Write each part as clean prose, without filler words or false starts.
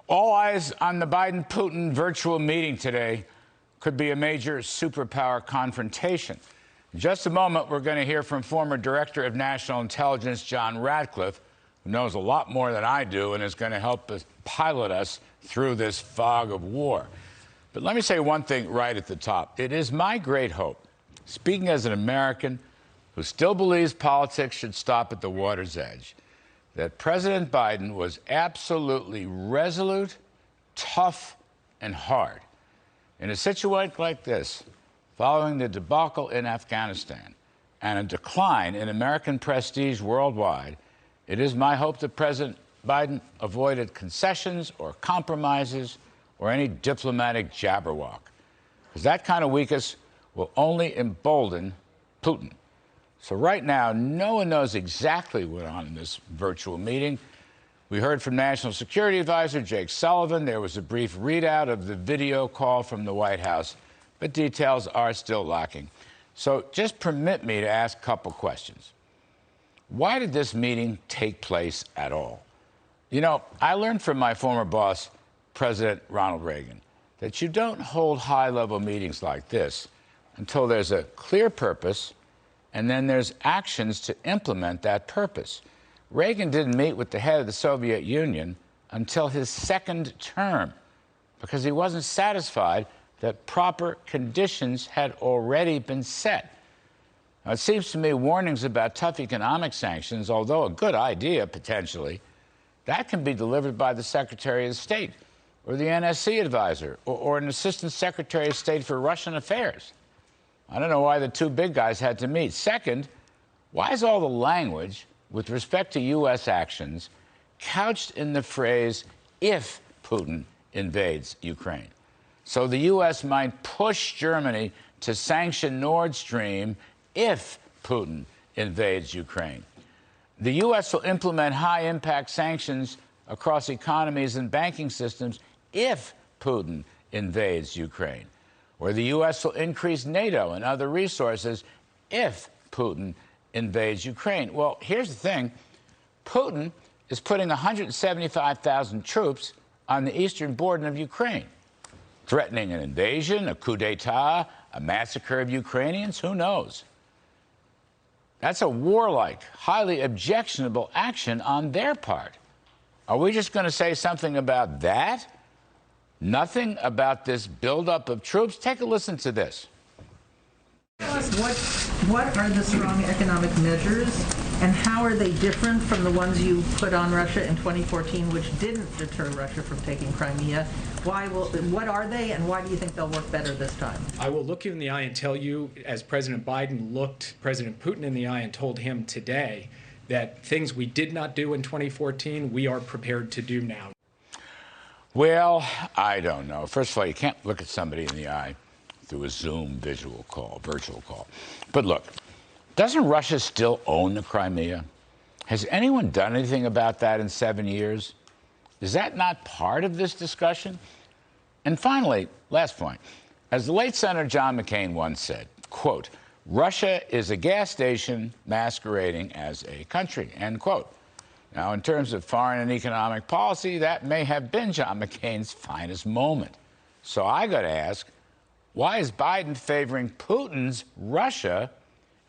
All eyes on the Biden-Putin virtual meeting today. Could be a major superpower confrontation. In just a moment, we're going to hear from former Director of National Intelligence John Ratcliffe, who knows a lot more than I do and is going to help us pilot us through this fog of war. But let me say one thing right at the top. It is my great hope, speaking as an American who still believes politics should stop at the water's edge, that President Biden was absolutely resolute, tough, and hard. In a situation like this, following the debacle in Afghanistan and a decline in American prestige worldwide, it is my hope that President Biden avoided concessions or compromises or any diplomatic jabberwock, because that kind of weakness will only embolden Putin. So right now, no one knows exactly what went on in this virtual meeting. We heard from National Security Advisor Jake Sullivan. There was a brief readout of the video call from the White House, but details are still lacking. So just permit me to ask a couple questions. Why did this meeting take place at all? You know, I learned from my former boss, President Ronald Reagan, that you don't hold high-level meetings like this until there's a clear purpose and then there's actions to implement that purpose. Reagan didn't meet with the head of the Soviet Union until his second term because he wasn't satisfied that proper conditions had already been set. Now, it seems to me warnings about tough economic sanctions, although a good idea potentially, that can be delivered by the Secretary of State or the NSC advisor or an Assistant Secretary of State for Russian Affairs. I don't know why the two big guys had to meet. Second, why is all the language with respect to U.S. actions couched in the phrase, if Putin invades Ukraine? So the U.S. might push Germany to sanction Nord Stream if Putin invades Ukraine. The U.S. will implement high-impact sanctions across economies and banking systems if Putin invades Ukraine. Or the U.S. will increase NATO and other resources if Putin invades Ukraine. Well, here's the thing. Putin is putting 175,000 troops on the eastern border of Ukraine, threatening an invasion, a coup d'etat, a massacre of Ukrainians. Who knows? That's a warlike, highly objectionable action on their part. Are we just going to say something about that? Nothing about this buildup of troops? Take a listen to this. Tell us what are the strong economic measures and how are they different from the ones you put on Russia in 2014, which didn't deter Russia from taking Crimea? What are they, and why do you think they'll work better this time? I will look you in the eye and tell you, as President Biden looked President Putin in the eye and told him today that things we did not do in 2014, we are prepared to do now. Well, I don't know. First of all, you can't look at somebody in the eye through a Zoom virtual call. But look, doesn't Russia still own the Crimea? Has anyone done anything about that in 7 years? Is that not part of this discussion? And finally, last point, as the late Senator John McCain once said, quote, Russia is a gas station masquerading as a country, end quote. Now, in terms of foreign and economic policy, that may have been John McCain's finest moment. So I got to ask, why is Biden favoring Putin's Russia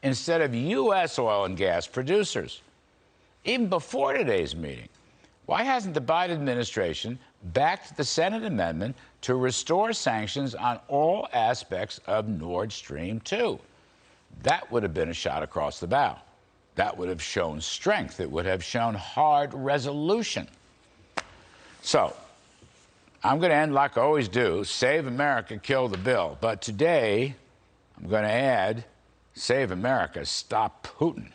instead of U.S. oil and gas producers? Even before today's meeting, why hasn't the Biden administration backed the Senate amendment to restore sanctions on all aspects of Nord Stream 2? That would have been a shot across the bow. That would have shown strength. It would have shown hard resolution. So I'm going to end like I always do, save America, kill the bill. But today, I'm going to add, save America, stop Putin.